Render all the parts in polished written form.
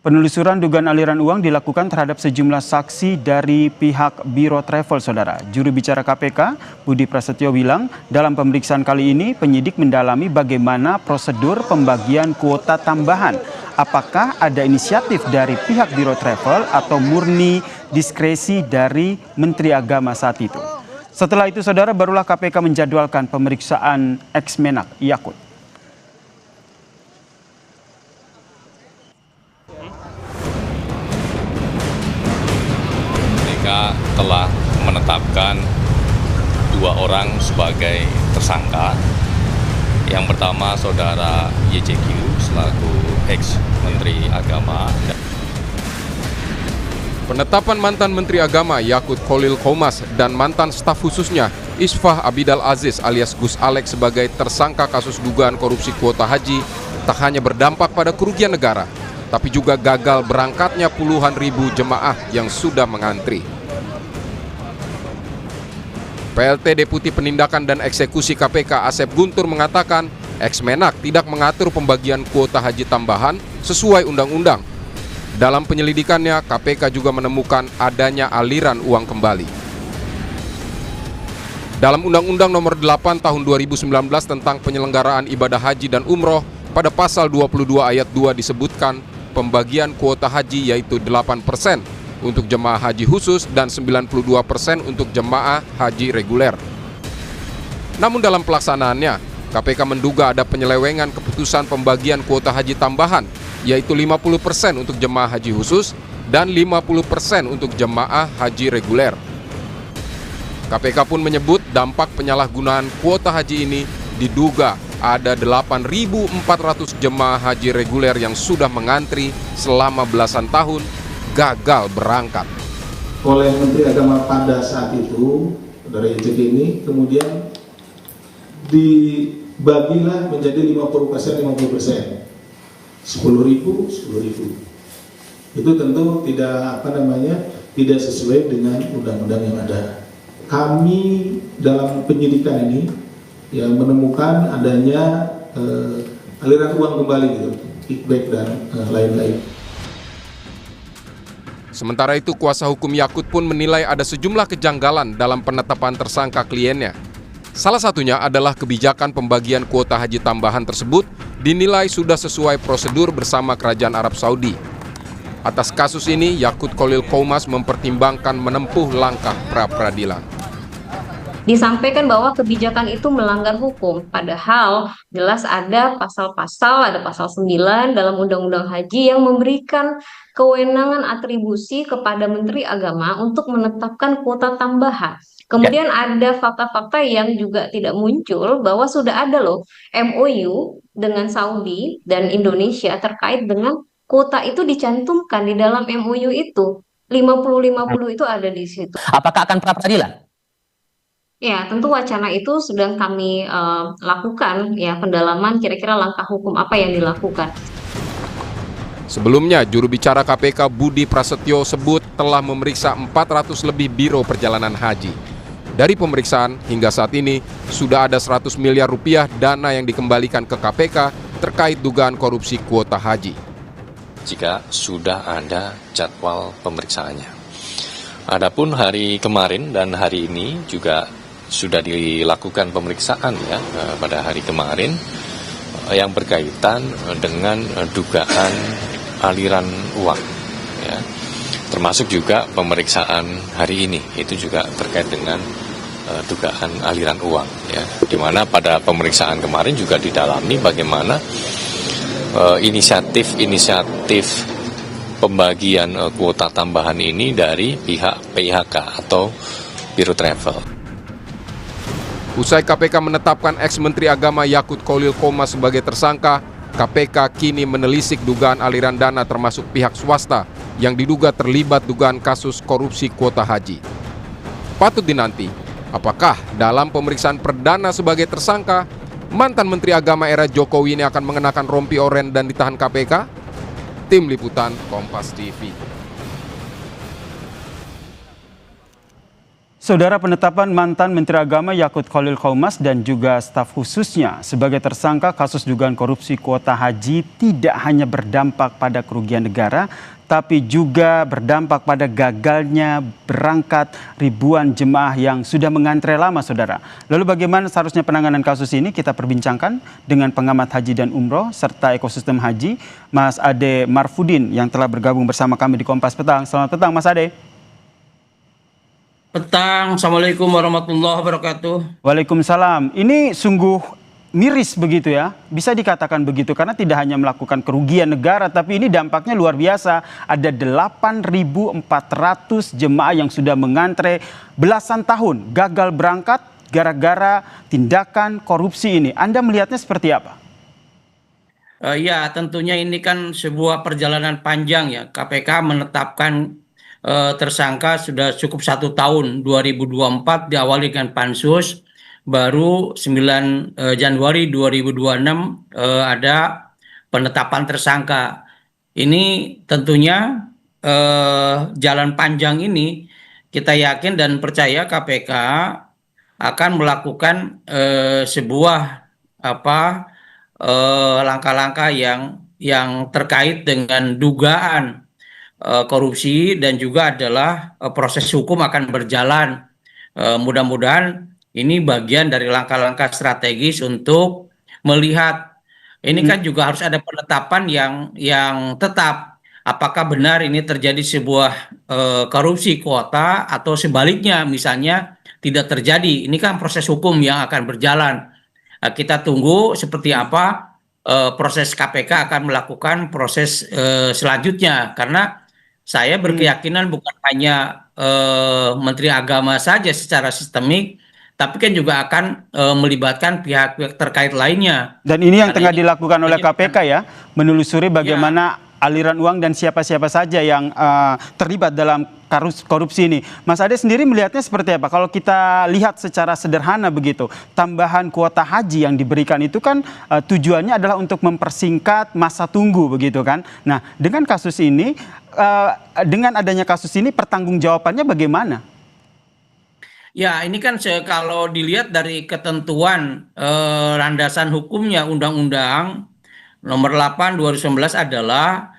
Penelusuran dugaan aliran uang dilakukan terhadap sejumlah saksi dari pihak Biro Travel, Saudara. Juru bicara KPK, Budi Prasetyo bilang, dalam pemeriksaan kali ini penyidik mendalami bagaimana prosedur pembagian kuota tambahan. Apakah ada inisiatif dari pihak Biro Travel atau murni diskresi dari Menteri Agama saat itu? Setelah itu, Saudara, barulah KPK menjadwalkan pemeriksaan ex-Menak Yakut. Telah menetapkan 2 orang sebagai tersangka. Yang pertama saudara YJQ selaku ex-Menteri Agama. Penetapan mantan Menteri Agama Yakut Kholil Qomas dan mantan staf khususnya Isfah Abidal Aziz alias Gus Alex sebagai tersangka kasus dugaan korupsi kuota haji tak hanya berdampak pada kerugian negara, tapi juga gagal berangkatnya puluhan ribu jemaah yang sudah mengantri. PLT Deputi Penindakan dan Eksekusi KPK Asep Guntur mengatakan ex-Menak tidak mengatur pembagian kuota haji tambahan sesuai undang-undang. Dalam penyelidikannya, KPK juga menemukan adanya aliran uang kembali. Dalam Undang-Undang Nomor 8 Tahun 2019 tentang penyelenggaraan ibadah haji dan umroh, pada pasal 22 ayat 2 disebutkan pembagian kuota haji yaitu 8% untuk jemaah haji khusus dan 92% untuk jemaah haji reguler. Namun dalam pelaksanaannya, KPK menduga ada penyelewengan keputusan pembagian kuota haji tambahan, yaitu 50% untuk jemaah haji khusus dan 50% untuk jemaah haji reguler. KPK pun menyebut dampak penyalahgunaan kuota haji ini diduga ada 8.400 jemaah haji reguler yang sudah mengantri selama belasan tahun gagal berangkat. Oleh Menteri Agama pada saat itu, dari YJK ini, kemudian dibagilah menjadi 50%, 50%. 10.000. Itu tentu tidak sesuai dengan undang-undang yang ada. Kami dalam penyidikan ini ya menemukan adanya aliran uang kembali gitu, kickback dan lain-lain. Sementara itu, kuasa hukum Yakut pun menilai ada sejumlah kejanggalan dalam penetapan tersangka kliennya. Salah satunya adalah kebijakan pembagian kuota haji tambahan tersebut dinilai sudah sesuai prosedur bersama Kerajaan Arab Saudi. Atas kasus ini, Yakut Kholil Qomas mempertimbangkan menempuh langkah pra-peradilan. Disampaikan bahwa kebijakan itu melanggar hukum, padahal jelas ada pasal-pasal, ada pasal 9 dalam Undang-Undang Haji yang memberikan kewenangan atribusi kepada Menteri Agama untuk menetapkan kuota tambahan. Kemudian ada fakta-fakta yang juga tidak muncul bahwa sudah ada loh MOU dengan Saudi dan Indonesia terkait dengan kuota itu dicantumkan di dalam MOU itu. 50-50 itu ada di situ. Apakah akan pra-peradilan? Ya, tentu wacana itu sedang kami lakukan, ya, pendalaman kira-kira langkah hukum apa yang dilakukan. Sebelumnya, juru bicara KPK Budi Prasetyo sebut telah memeriksa 400 lebih biro perjalanan haji. Dari pemeriksaan hingga saat ini, sudah ada 100 miliar rupiah dana yang dikembalikan ke KPK terkait dugaan korupsi kuota haji. Jika sudah ada jadwal pemeriksaannya. Adapun hari kemarin dan hari ini juga sudah dilakukan pemeriksaan ya pada hari kemarin yang berkaitan dengan dugaan aliran uang ya. Termasuk juga pemeriksaan hari ini itu juga terkait dengan dugaan aliran uang ya. Di mana pada pemeriksaan kemarin juga didalami bagaimana inisiatif pembagian kuota tambahan ini dari pihak PIHK atau Biro Travel. Usai KPK menetapkan ex-Menteri Agama Yakut Kholil Qomas sebagai tersangka, KPK kini menelisik dugaan aliran dana termasuk pihak swasta yang diduga terlibat dugaan kasus korupsi kuota haji. Patut dinanti, apakah dalam pemeriksaan perdana sebagai tersangka, mantan Menteri Agama era Jokowi ini akan mengenakan rompi oranye dan ditahan KPK? Tim Liputan Kompas TV. Saudara, penetapan mantan Menteri Agama Yakut Khalil Qaumas dan juga staf khususnya sebagai tersangka kasus dugaan korupsi kuota haji tidak hanya berdampak pada kerugian negara, tapi juga berdampak pada gagalnya berangkat ribuan jemaah yang sudah mengantre lama, saudara. Lalu bagaimana seharusnya penanganan kasus ini? Kita perbincangkan dengan pengamat haji dan umroh serta ekosistem haji, Mas Ade Marfudin yang telah bergabung bersama kami di Kompas Petang. Selamat petang, Mas Ade. Petang, Assalamualaikum warahmatullahi wabarakatuh. Waalaikumsalam. Ini sungguh miris begitu ya, bisa dikatakan begitu karena tidak hanya melakukan kerugian negara, tapi ini dampaknya luar biasa. Ada 8.400 jemaah yang sudah mengantre belasan tahun gagal berangkat gara-gara tindakan korupsi ini. Anda melihatnya seperti apa? Ya, tentunya ini kan sebuah perjalanan panjang ya. KPK menetapkan tersangka sudah cukup 1 tahun, 2024 diawali dengan pansus, baru 9 Januari 2026 ada penetapan tersangka. Ini tentunya jalan panjang ini kita yakin dan percaya KPK akan melakukan sebuah langkah-langkah yang terkait dengan dugaan korupsi dan juga adalah proses hukum akan berjalan. Mudah-mudahan ini bagian dari langkah-langkah strategis untuk melihat ini kan juga harus ada penetapan yang tetap apakah benar ini terjadi sebuah korupsi kuota atau sebaliknya misalnya tidak terjadi. Ini kan proses hukum yang akan berjalan. Kita tunggu seperti apa proses KPK akan melakukan proses selanjutnya karena saya berkeyakinan bukan hanya Menteri Agama saja secara sistemik, tapi kan juga akan melibatkan pihak-pihak terkait lainnya. Dan ini yang tengah dilakukan oleh KPK ya, menelusuri bagaimana aliran uang dan siapa-siapa saja yang terlibat dalam korupsi ini. Mas Ade sendiri melihatnya seperti apa? Kalau kita lihat secara sederhana begitu, tambahan kuota haji yang diberikan itu kan tujuannya adalah untuk mempersingkat masa tunggu begitu kan. Nah, dengan kasus ini, dengan adanya kasus ini pertanggungjawabannya bagaimana? Ya, ini kan kalau dilihat dari ketentuan landasan hukumnya Undang-Undang Nomor 8 2019 adalah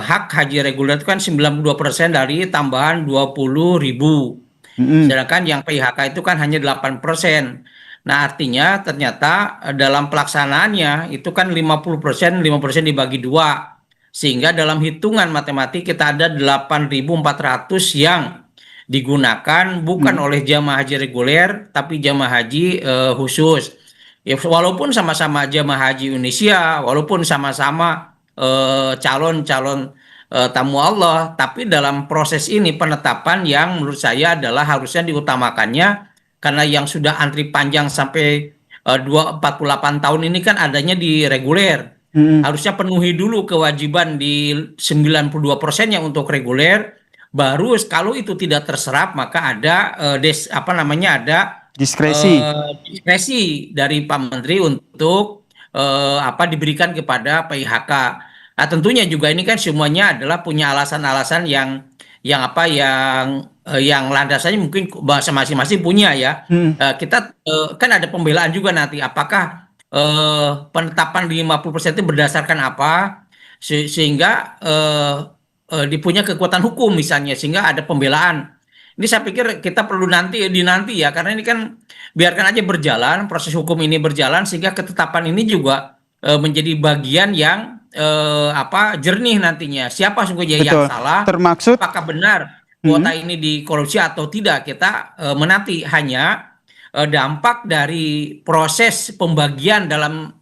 hak haji reguler itu kan 92% dari tambahan 20.000. Sedangkan yang PHK itu kan hanya 8%. Nah, artinya ternyata dalam pelaksanaannya itu kan 50%, 5% dibagi 2. Sehingga dalam hitungan matematik kita ada 8.400 yang digunakan bukan oleh jamaah haji reguler tapi jamaah haji khusus. Ya, walaupun sama-sama jamaah haji Indonesia, walaupun sama-sama calon-calon tamu Allah, tapi dalam proses ini penetapan yang menurut saya adalah harusnya diutamakannya karena yang sudah antri panjang sampai 48 tahun ini kan adanya di reguler. Harusnya penuhi dulu kewajiban di 92% yang untuk reguler, baru kalau itu tidak terserap maka ada ada diskresi dari Pak Menteri untuk diberikan kepada PIHK. Nah, tentunya juga ini kan semuanya adalah punya alasan-alasan yang landasannya mungkin bahasa masing-masing punya ya. Kita kan ada pembelaan juga nanti apakah penetapan 50% itu berdasarkan apa sehingga dipunya kekuatan hukum misalnya sehingga ada pembelaan. Ini saya pikir kita perlu dinanti ya karena ini kan biarkan aja berjalan proses hukum ini berjalan sehingga ketetapan ini juga menjadi bagian yang jernih nantinya siapa sungguhnya yang salah, termaksud apakah benar kuota ini dikorupsi atau tidak kita menanti hanya dampak dari proses pembagian dalam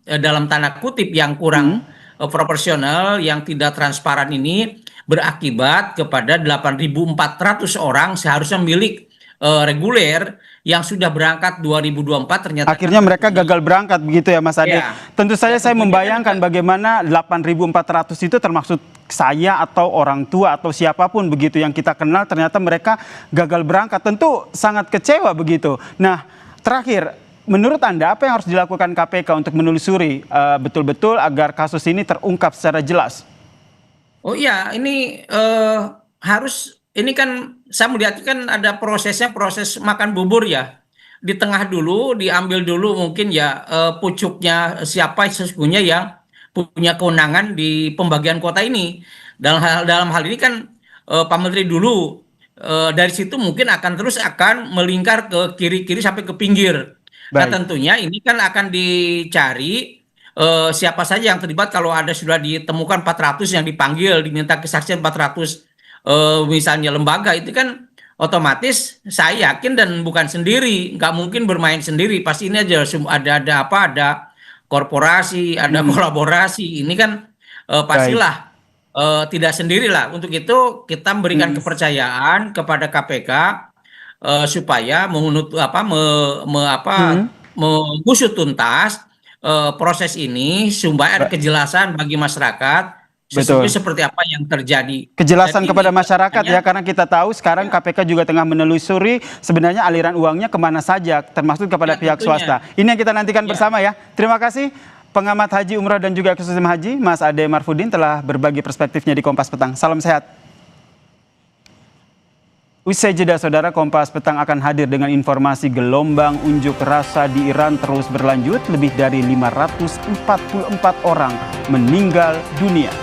tanda kutip yang kurang proporsional yang tidak transparan ini berakibat kepada 8.400 orang seharusnya milik reguler yang sudah berangkat 2024 ternyata akhirnya mereka gagal berangkat begitu ya Mas Ade. Ya. Tentu saja saya membayangkan bagaimana 8.400 itu termasuk saya atau orang tua atau siapapun begitu yang kita kenal ternyata mereka gagal berangkat. Tentu sangat kecewa begitu. Nah, terakhir menurut Anda apa yang harus dilakukan KPK untuk menelusuri betul-betul agar kasus ini terungkap secara jelas? Oh iya, ini harus ini kan saya melihat kan ada prosesnya, proses makan bubur ya. Di tengah dulu, diambil dulu mungkin ya pucuknya siapa sesungguhnya yang punya kewenangan di pembagian kuota ini. Dalam hal ini kan Pak Menteri dulu, dari situ mungkin akan melingkar ke kiri-kiri sampai ke pinggir. Nah Baik. tentunya ini kan akan dicari siapa saja yang terlibat. Kalau ada sudah ditemukan 400 yang dipanggil, diminta kesaksian 400 misalnya lembaga, itu kan otomatis saya yakin dan bukan sendiri, nggak mungkin bermain sendiri, pasti ini aja ada korporasi, ada kolaborasi, ini kan pastilah tidak sendirilah. Untuk itu kita memberikan kepercayaan kepada KPK supaya mengusut tuntas proses ini supaya ada kejelasan bagi masyarakat sesungguhnya seperti apa yang terjadi. Kejelasan Jadi kepada ini masyarakat ya, makanya karena kita tahu sekarang KPK juga tengah menelusuri sebenarnya aliran uangnya kemana saja, termasuk kepada Ya, pihak tentunya. swasta. Ini yang kita nantikan Ya. bersama ya. Terima kasih pengamat haji umrah dan juga ekosistem haji, Mas Ade Marfudin telah berbagi perspektifnya di Kompas Petang. Salam sehat. Usai jeda saudara, Kompas Petang akan hadir dengan informasi gelombang unjuk rasa di Iran terus berlanjut. Lebih dari 544 orang meninggal dunia.